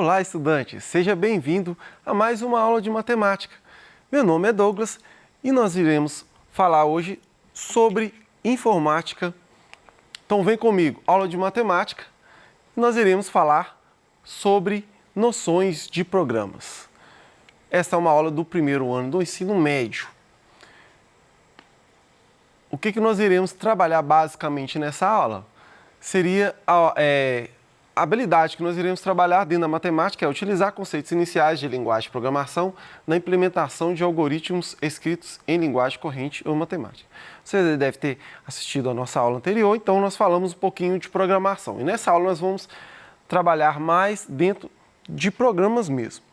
Olá, estudante! Seja bem-vindo a mais uma aula de matemática. Meu nome é Douglas e nós iremos falar hoje sobre informática. Então vem comigo, aula de matemática, e nós iremos falar sobre noções de programas. Esta é uma aula do primeiro ano do ensino médio. O que nós iremos trabalhar basicamente nessa aula? Seria a habilidade que nós iremos trabalhar dentro da matemática é utilizar conceitos iniciais de linguagem de programação na implementação de algoritmos escritos em linguagem corrente ou matemática. Você deve ter assistido a nossa aula anterior, então nós falamos um pouquinho de programação. E nessa aula nós vamos trabalhar mais dentro de programas mesmo.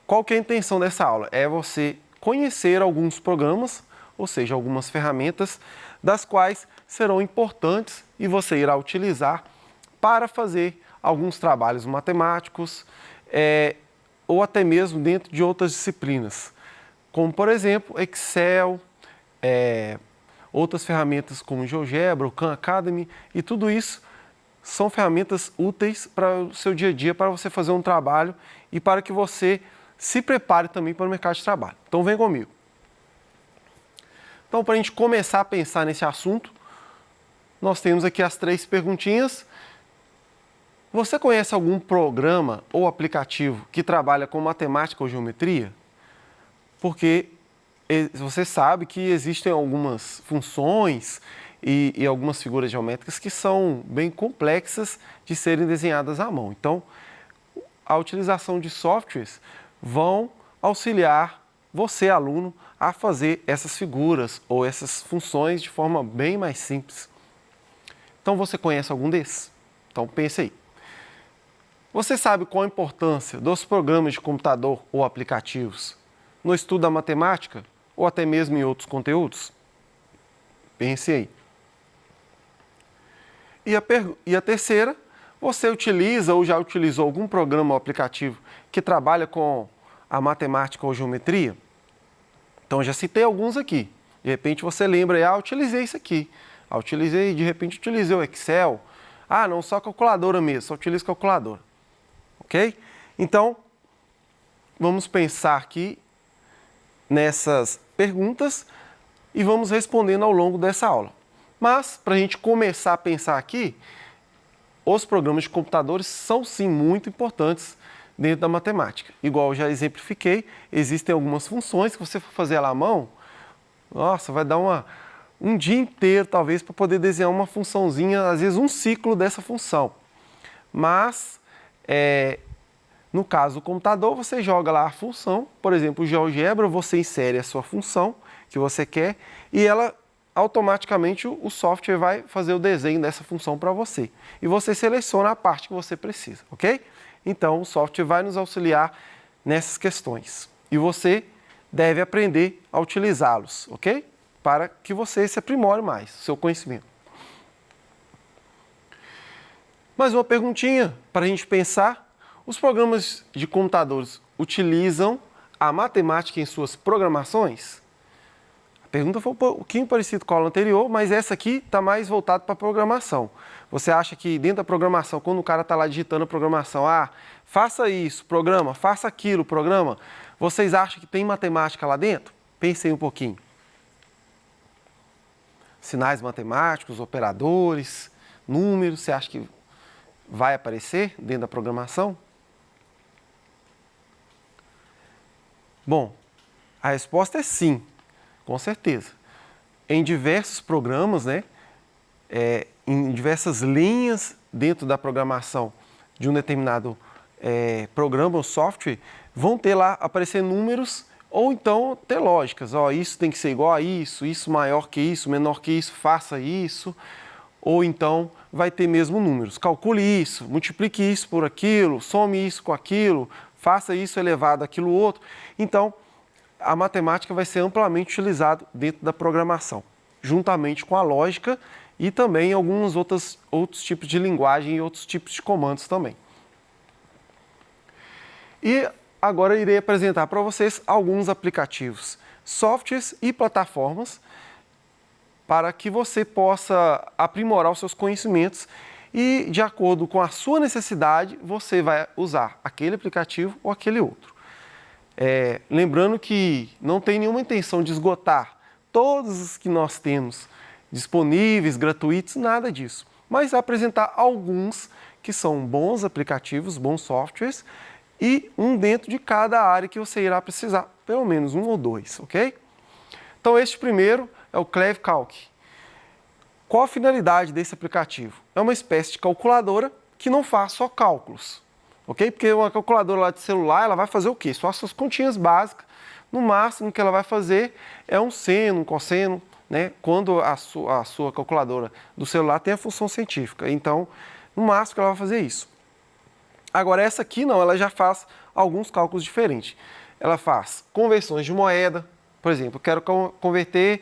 Qual que é a intenção dessa aula? É você conhecer alguns programas, ou seja, algumas ferramentas, das quais serão importantes e você irá utilizar para fazer alguns trabalhos matemáticos ou até mesmo dentro de outras disciplinas, como por exemplo Excel, outras ferramentas como GeoGebra, o Khan Academy, e tudo isso são ferramentas úteis para o seu dia a dia, para você fazer um trabalho e para que você se prepare também para o mercado de trabalho. Então vem comigo. Então, para a gente começar a pensar nesse assunto, nós temos aqui as 3 perguntinhas. Você conhece algum programa ou aplicativo que trabalha com matemática ou geometria? Porque você sabe que existem algumas funções e algumas figuras geométricas que são bem complexas de serem desenhadas à mão. Então, a utilização de softwares vão auxiliar você, aluno, a fazer essas figuras ou essas funções de forma bem mais simples. Então, você conhece algum desses? Então, pense aí. Você sabe qual a importância dos programas de computador ou aplicativos no estudo da matemática ou até mesmo em outros conteúdos? Pense aí. E a terceira, você utiliza ou já utilizou algum programa ou aplicativo que trabalha com a matemática ou geometria? Então, já citei alguns aqui. De repente, você lembra, utilizei isso aqui. De repente, utilizei o Excel. Não, só calculadora mesmo, só utilizo calculadora. Ok? Então, vamos pensar aqui nessas perguntas e vamos respondendo ao longo dessa aula. Mas, para a gente começar a pensar aqui, os programas de computadores são sim muito importantes dentro da matemática. Igual eu já exemplifiquei, existem algumas funções que você for fazer ela à mão, nossa, vai dar um dia inteiro talvez para poder desenhar uma funçãozinha, às vezes um ciclo dessa função. Mas, no caso do computador, você joga lá a função, por exemplo, o GeoGebra, você insere a sua função que você quer e ela automaticamente o software vai fazer o desenho dessa função para você. E você seleciona a parte que você precisa, ok? Então, o software vai nos auxiliar nessas questões. E você deve aprender a utilizá-los, ok? Para que você se aprimore mais, seu conhecimento. Mais uma perguntinha para a gente pensar. Os programas de computadores utilizam a matemática em suas programações? A pergunta foi um pouquinho parecida com a aula anterior, mas essa aqui está mais voltada para a programação. Você acha que dentro da programação, quando o cara está lá digitando a programação, faça isso, programa, faça aquilo, programa, vocês acham que tem matemática lá dentro? Pensem um pouquinho. Sinais matemáticos, operadores, números, você acha que vai aparecer dentro da programação? Bom, a resposta é sim, com certeza. Em diversos programas, em diversas linhas dentro da programação de um determinado programa ou software, vão ter lá aparecer números ou então ter lógicas. Isso tem que ser igual a isso maior que isso, menor que isso, faça isso. Ou então vai ter mesmo números. Calcule isso, multiplique isso por aquilo, some isso com aquilo, faça isso elevado àquilo outro. Então, a matemática vai ser amplamente utilizada dentro da programação, juntamente com a lógica e também alguns outros tipos de linguagem e outros tipos de comandos também. E agora eu irei apresentar para vocês alguns aplicativos, softwares e plataformas para que você possa aprimorar os seus conhecimentos e, de acordo com a sua necessidade, você vai usar aquele aplicativo ou aquele outro. Lembrando que não tem nenhuma intenção de esgotar todos os que nós temos disponíveis, gratuitos, nada disso. Mas apresentar alguns que são bons aplicativos, bons softwares, e um dentro de cada área que você irá precisar, pelo menos um ou dois, ok? Então, este primeiro é o Clev Calc. Qual a finalidade desse aplicativo? É uma espécie de calculadora que não faz só cálculos, ok? Porque uma calculadora lá de celular, ela vai fazer o quê? Só as suas continhas básicas. No máximo que ela vai fazer é um seno, um cosseno, né? Quando a sua calculadora do celular tem a função científica. Então, no máximo que ela vai fazer isso. Agora, essa aqui não, ela já faz alguns cálculos diferentes. Ela faz conversões de moeda, por exemplo, eu quero converter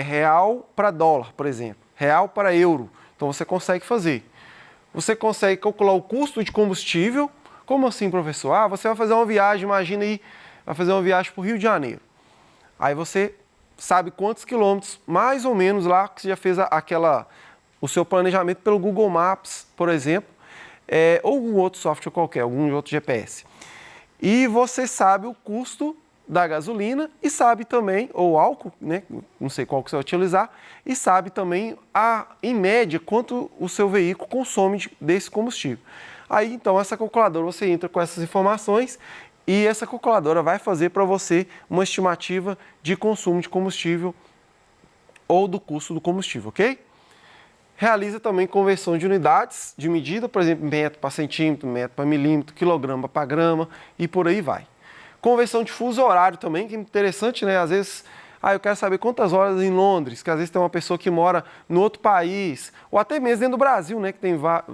real para dólar, por exemplo, real para euro. Então, você consegue fazer. Você consegue calcular o custo de combustível. Como assim, professor? Ah, você vai fazer uma viagem, imagina aí, vai fazer uma viagem para o Rio de Janeiro. Aí você sabe quantos quilômetros, mais ou menos, lá que você já fez o seu planejamento pelo Google Maps, por exemplo, ou algum outro software qualquer, algum outro GPS. E você sabe o custo da gasolina e sabe também, ou álcool, né? Não sei qual que você vai utilizar, e sabe também, em média, quanto o seu veículo consome desse combustível. Aí, então, essa calculadora, você entra com essas informações e essa calculadora vai fazer para você uma estimativa de consumo de combustível ou do custo do combustível, ok? Realiza também conversão de unidades de medida, por exemplo, metro para centímetro, metro para milímetro, quilograma para grama e por aí vai. Conversão de fuso horário também, que é interessante, né? Às vezes, eu quero saber quantas horas em Londres, que às vezes tem uma pessoa que mora no outro país, ou até mesmo dentro do Brasil, né? Que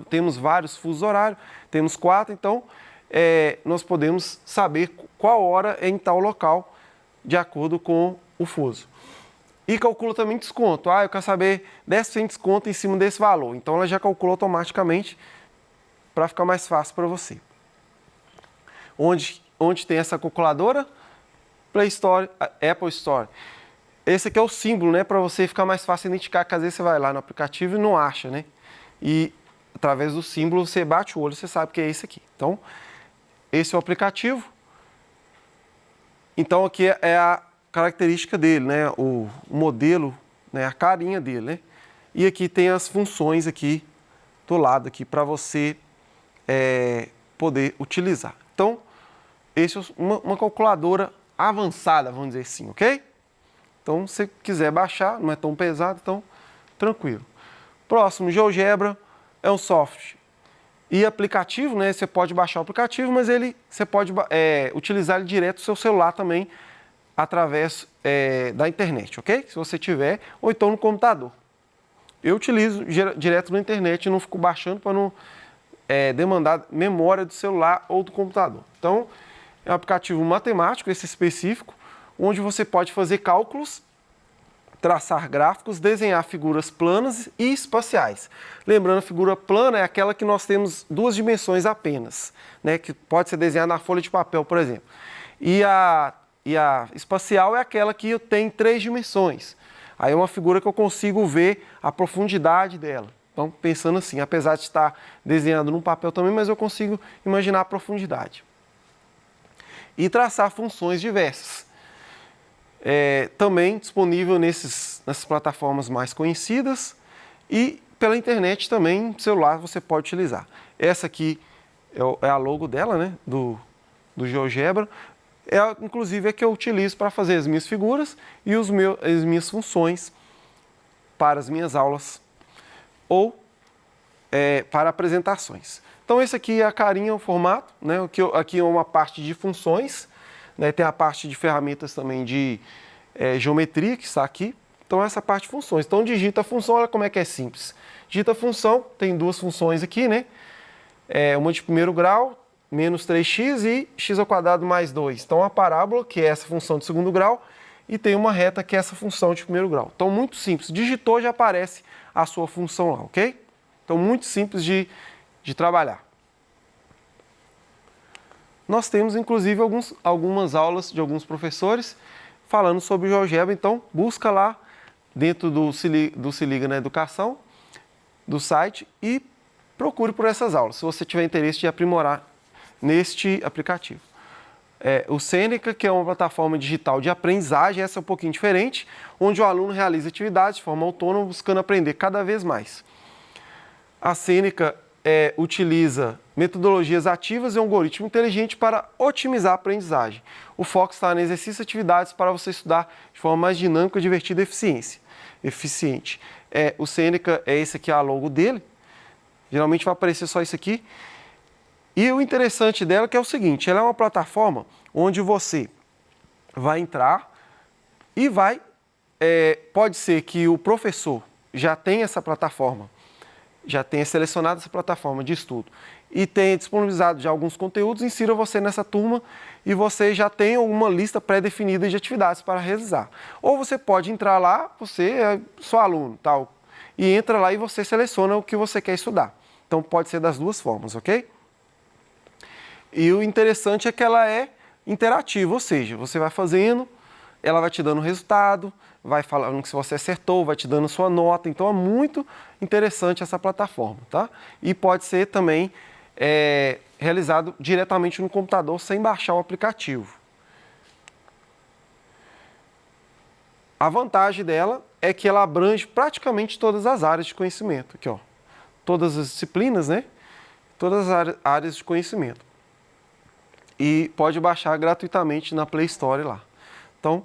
temos vários fusos horários, temos 4, então nós podemos saber qual hora é em tal local, de acordo com o fuso. E calcula também desconto. Eu quero saber 10% de desconto em cima desse valor. Então, ela já calcula automaticamente para ficar mais fácil para você. Onde tem essa calculadora? Play Store, Apple Store. Esse aqui é o símbolo, né? Para você ficar mais fácil identificar, que às vezes você vai lá no aplicativo e não acha, né? E através do símbolo você bate o olho, você sabe que é esse aqui. Então, esse é o aplicativo. Então, aqui é a característica dele, né? O modelo, né? A carinha dele, né? E aqui tem as funções aqui do lado aqui para você poder utilizar. Então, esse é uma calculadora avançada, vamos dizer assim, ok? Então, se você quiser baixar, não é tão pesado, então tranquilo. Próximo, GeoGebra é um software e aplicativo, né? Você pode baixar o aplicativo, mas você pode utilizar ele direto do seu celular também, através da internet, ok? Se você tiver, ou então no computador. Eu utilizo direto na internet e não fico baixando para não demandar memória do celular ou do computador. Então, é um aplicativo matemático, esse específico, onde você pode fazer cálculos, traçar gráficos, desenhar figuras planas e espaciais. Lembrando, a figura plana é aquela que nós temos 2 dimensões apenas, né? Que pode ser desenhada na folha de papel, por exemplo. E a espacial é aquela que tem 3 dimensões. Aí é uma figura que eu consigo ver a profundidade dela. Então, pensando assim, apesar de estar desenhando num papel também, mas eu consigo imaginar a profundidade. E traçar funções diversas. Também disponível nessas plataformas mais conhecidas e pela internet também, celular você pode utilizar. Essa aqui é a logo dela, né, do GeoGebra. Inclusive, é que eu utilizo para fazer as minhas figuras e as minhas funções para as minhas aulas ou para apresentações. Então, esse aqui é a carinha, o formato, né? Aqui é uma parte de funções, né? Tem a parte de ferramentas também de geometria, que está aqui. Então, essa parte de funções. Então, digita a função, olha como é que é simples. Digita a função, tem 2 funções aqui, né? Uma de primeiro grau, menos 3x e x² mais 2. Então, a parábola, que é essa função de segundo grau, e tem uma reta, que é essa função de primeiro grau. Então, muito simples. Digitou, já aparece a sua função lá, ok? Então, muito simples de trabalhar. Nós temos, inclusive, algumas aulas de alguns professores falando sobre o GeoGebra. Então, busca lá dentro do Se Liga na Educação, do site, e procure por essas aulas, se você tiver interesse de aprimorar neste aplicativo. O Seneca, que é uma plataforma digital de aprendizagem, essa é um pouquinho diferente, onde o aluno realiza atividades de forma autônoma, buscando aprender cada vez mais. A Seneca utiliza metodologias ativas e um algoritmo inteligente para otimizar a aprendizagem. O foco está no exercício e atividades para você estudar de forma mais dinâmica, divertida e eficiente. O Seneca esse aqui é a logo dele. Geralmente vai aparecer só isso aqui. E o interessante dela é que é o seguinte, ela é uma plataforma onde você vai entrar e pode ser que o professor já tenha essa plataforma, já tenha selecionado essa plataforma de estudo e tenha disponibilizado já alguns conteúdos, insira você nessa turma e você já tem uma lista pré-definida de atividades para realizar. Ou você pode entrar lá, você é só aluno, tal, e entra lá e você seleciona o que você quer estudar. Então pode ser das duas formas, ok? E o interessante é que ela é interativa, ou seja, você vai fazendo, ela vai te dando o resultado, vai falando que se você acertou, vai te dando sua nota. Então é muito interessante essa plataforma, tá? E pode ser também realizado diretamente no computador sem baixar o aplicativo. A vantagem dela é que ela abrange praticamente todas as áreas de conhecimento. Aqui, ó, todas as disciplinas, né? Todas as áreas de conhecimento. E pode baixar gratuitamente na Play Store lá. Então,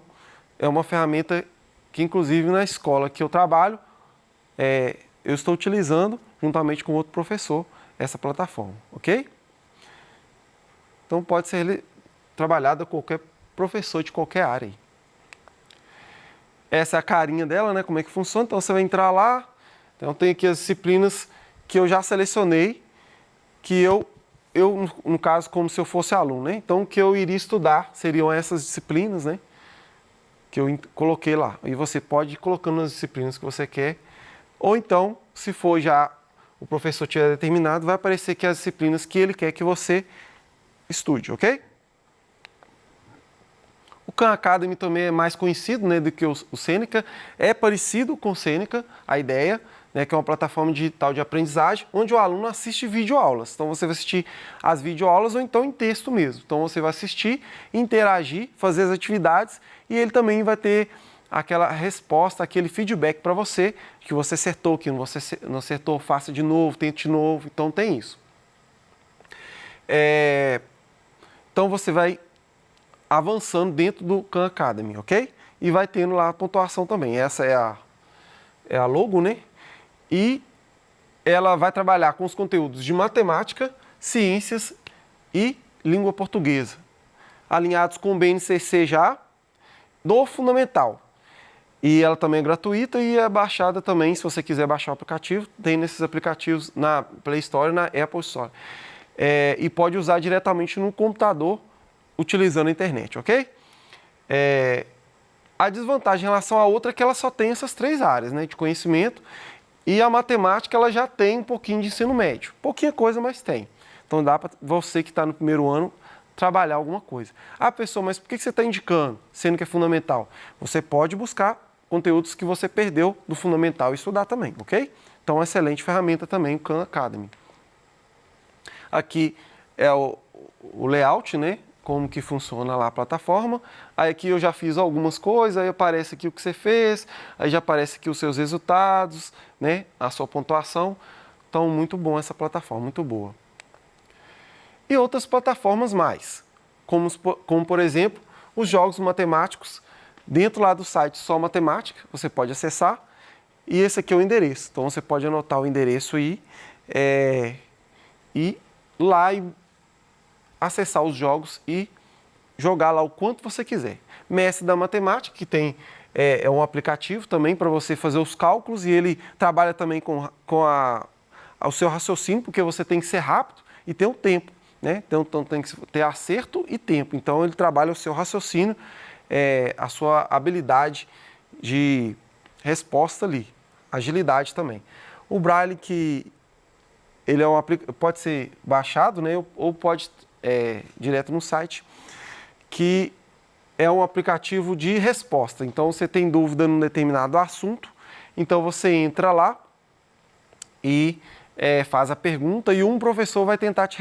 é uma ferramenta que, inclusive, na escola que eu trabalho, eu estou utilizando, juntamente com outro professor, essa plataforma, ok? Então, pode ser trabalhada com qualquer professor de qualquer área aí. Essa é a carinha dela, né? Como é que funciona. Então, você vai entrar lá. Então, tem aqui as disciplinas que eu já selecionei, que eu, no caso, como se eu fosse aluno, né? Então, o que eu iria estudar seriam essas disciplinas, né? Que eu coloquei lá. E você pode ir colocando as disciplinas que você quer. Ou então, se for já o professor tiver determinado, vai aparecer aqui as disciplinas que ele quer que você estude, ok? O Khan Academy também é mais conhecido, né, do que o Seneca. É parecido com o Seneca, a ideia, né, que é uma plataforma digital de aprendizagem, onde o aluno assiste videoaulas. Então, você vai assistir as videoaulas ou então em texto mesmo. Então, você vai assistir, interagir, fazer as atividades e ele também vai ter aquela resposta, aquele feedback para você, que você acertou, que você não acertou, faça de novo, tente de novo. Então, tem isso. Então, você vai avançando dentro do Khan Academy, ok? E vai tendo lá a pontuação também. Essa é a logo, né? E ela vai trabalhar com os conteúdos de matemática, ciências e língua portuguesa, alinhados com o BNCC já do fundamental. E ela também é gratuita e é baixada também, se você quiser baixar o aplicativo, tem nesses aplicativos na Play Store e na Apple Store. E pode usar diretamente no computador, utilizando a internet, ok? A desvantagem em relação à outra é que ela só tem essas três áreas, né, de conhecimento, e a matemática ela já tem um pouquinho de ensino médio. Pouquinha coisa, mas tem. Então dá para você que está no primeiro ano trabalhar alguma coisa. Ah, pessoal, mas por que você está indicando, sendo que é fundamental? Você pode buscar conteúdos que você perdeu do fundamental e estudar também, ok? Então, uma excelente ferramenta também, o Khan Academy. Aqui é o layout, né? Como que funciona lá a plataforma. Aí aqui eu já fiz algumas coisas, aí aparece aqui o que você fez, aí já aparece aqui os seus resultados, né? A sua pontuação. Então, muito bom essa plataforma, muito boa. E outras plataformas mais, como por exemplo, os jogos matemáticos, dentro lá do site Só Matemática, você pode acessar, e esse aqui é o endereço. Então, você pode anotar o endereço aí, e lá acessar os jogos e jogar lá o quanto você quiser. Mestre da Matemática, que tem um aplicativo também para você fazer os cálculos, e ele trabalha também com o seu raciocínio, porque você tem que ser rápido e ter um tempo, né? Então tem que ter acerto e tempo. Então ele trabalha o seu raciocínio, a sua habilidade de resposta ali, agilidade também. O Braille, que ele pode ser baixado, né? Ou pode direto no site, que é um aplicativo de resposta. Então, você tem dúvida num determinado assunto, então você entra lá e faz a pergunta e um professor vai tentar te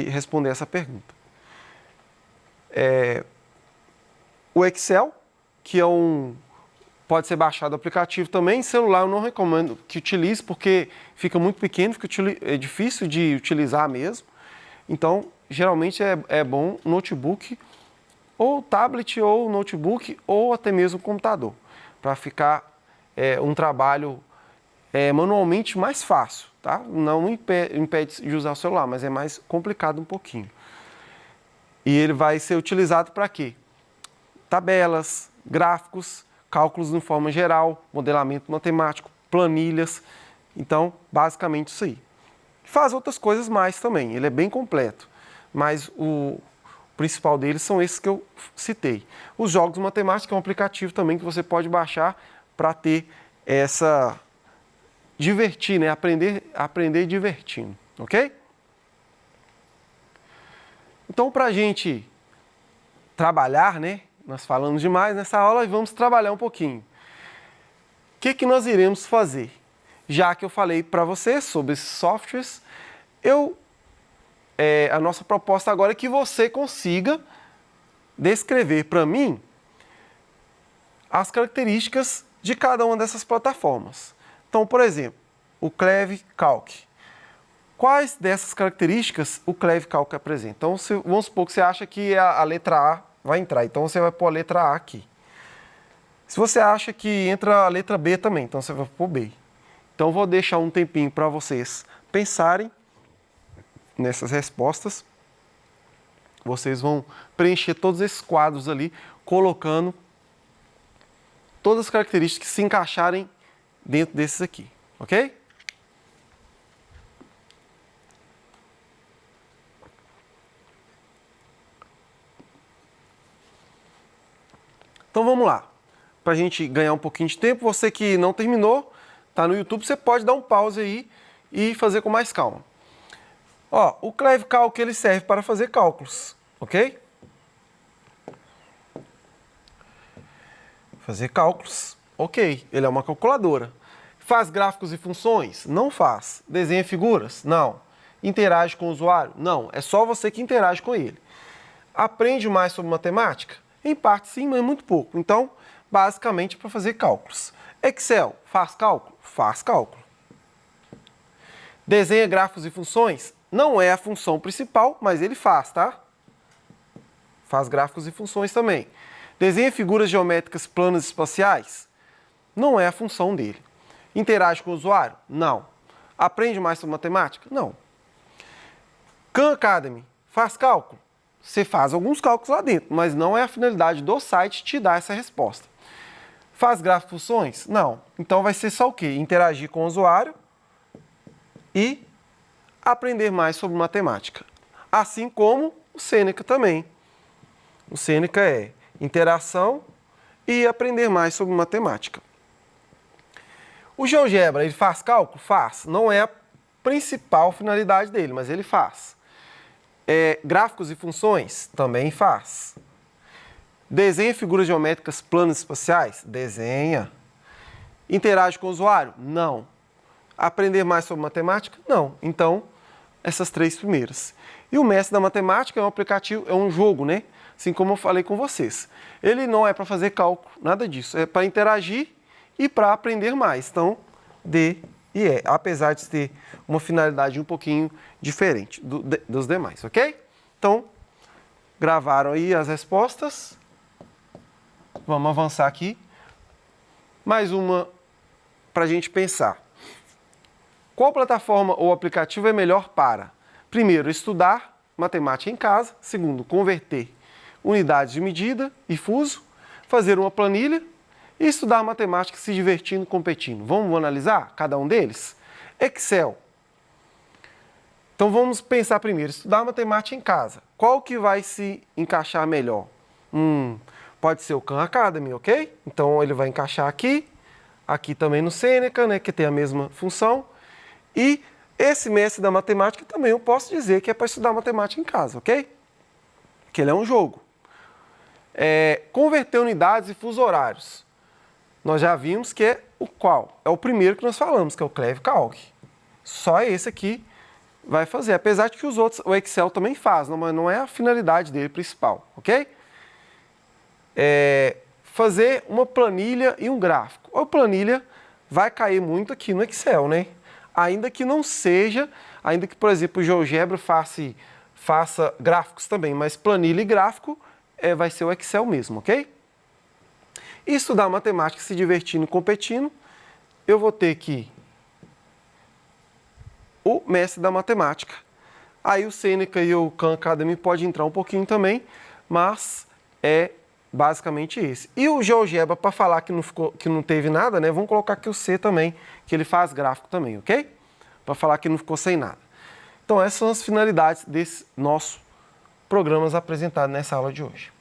responder essa pergunta. O Excel, que pode ser baixado o aplicativo também. Celular eu não recomendo que utilize, porque fica muito pequeno, é difícil de utilizar mesmo. Então, geralmente é bom notebook, ou tablet, ou notebook, ou até mesmo computador, para ficar um trabalho manualmente mais fácil, tá? Não impede de usar o celular, mas é mais complicado um pouquinho. E ele vai ser utilizado para quê? Tabelas, gráficos, cálculos de forma geral, modelamento matemático, planilhas. Então, basicamente isso aí. Faz outras coisas mais também, ele é bem completo, mas o principal deles são esses que eu citei. Os jogos de matemática é um aplicativo também que você pode baixar para ter divertir, né? Aprender divertindo, ok? Então, para a gente trabalhar, né? Nós falamos demais nessa aula e vamos trabalhar um pouquinho. O que nós iremos fazer? Já que eu falei para você sobre esses softwares, a nossa proposta agora é que você consiga descrever para mim as características de cada uma dessas plataformas. Então, por exemplo, o Cleve Calc. Quais dessas características o Cleve Calc apresenta? Então, vamos supor que você acha que a letra A vai entrar, então você vai pôr a letra A aqui. Se você acha que entra a letra B também, então você vai pôr B. Então, vou deixar um tempinho para vocês pensarem nessas respostas. Vocês vão preencher todos esses quadros ali, colocando todas as características que se encaixarem dentro desses aqui, ok? Então vamos lá, para a gente ganhar um pouquinho de tempo. Você que não terminou, está no YouTube, você pode dar um pause aí e fazer com mais calma. Ó, o Cleve Calc ele serve para fazer cálculos, ok? Fazer cálculos, ok. Ele é uma calculadora. Faz gráficos e funções? Não faz. Desenha figuras? Não. Interage com o usuário? Não. É só você que interage com ele. Aprende mais sobre matemática? Em parte sim, mas muito pouco. Então, basicamente para fazer cálculos. Excel, faz cálculo? Faz cálculo. Desenha gráficos e funções? Não é a função principal, mas ele faz, tá? Faz gráficos e funções também. Desenha figuras geométricas planas espaciais? Não é a função dele. Interage com o usuário? Não. Aprende mais sobre matemática? Não. Khan Academy, faz cálculo? Você faz alguns cálculos lá dentro, mas não é a finalidade do site te dar essa resposta. Faz gráficos e funções? Não. Então vai ser só o quê? Interagir com o usuário e aprender mais sobre matemática. Assim como o Seneca também. O Seneca é interação e aprender mais sobre matemática. O GeoGebra, ele faz cálculo? Faz. Não é a principal finalidade dele, mas ele faz. Gráficos e funções? Também faz. Desenha figuras geométricas planas espaciais? Desenha. Interage com o usuário? Não. Aprender mais sobre matemática? Não. Então, essas três primeiras. E o Mestre da Matemática é um aplicativo, é um jogo, né? Assim como eu falei com vocês. Ele não é para fazer cálculo, nada disso. É para interagir e para aprender mais. Então, D e E, apesar de ter uma finalidade um pouquinho diferente dos demais, ok? Então, gravaram aí as respostas. Vamos avançar aqui. Mais uma para a gente pensar. Qual plataforma ou aplicativo é melhor para, primeiro, estudar matemática em casa, segundo, converter unidades de medida e fuso, fazer uma planilha e estudar matemática se divertindo, competindo. Vamos analisar cada um deles? Excel. Então vamos pensar primeiro, estudar matemática em casa. Qual que vai se encaixar melhor? Pode ser o Khan Academy, ok? Então ele vai encaixar aqui, aqui também no Seneca, né, que tem a mesma função. E esse Mestre da Matemática também eu posso dizer que é para estudar matemática em casa, ok? Que ele é um jogo. Converter unidades e fuso horários. Nós já vimos que é o qual? É o primeiro que nós falamos, que é o Cleve Calc. Só esse aqui vai fazer, apesar de que os outros, o Excel também faz, mas não é a finalidade dele principal, ok? Fazer uma planilha e um gráfico. A planilha vai cair muito aqui no Excel, né? Ainda que não seja, ainda que, por exemplo, o GeoGebra faça gráficos também, mas planilha e gráfico vai ser o Excel mesmo, ok? E estudar matemática se divertindo e competindo, eu vou ter que o mestre da matemática. Aí o Seneca e o Khan Academy pode entrar um pouquinho também, mas é basicamente esse. E o GeoGebra, para falar que não teve nada, né? Vamos colocar aqui o C também, que ele faz gráfico também, ok? Para falar que não ficou sem nada. Então essas são as finalidades desses nossos programas apresentados nessa aula de hoje.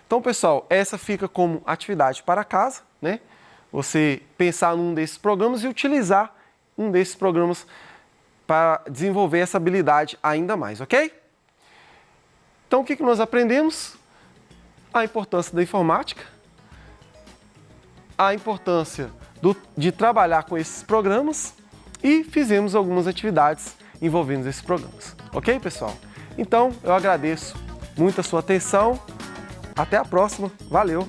Então, pessoal, essa fica como atividade para casa, né? Você pensar num desses programas e utilizar um desses programas para desenvolver essa habilidade ainda mais, ok? Então, o que nós aprendemos? A importância da informática, a importância de trabalhar com esses programas e fizemos algumas atividades envolvendo esses programas. Ok, pessoal? Então, eu agradeço muito a sua atenção. Até a próxima. Valeu!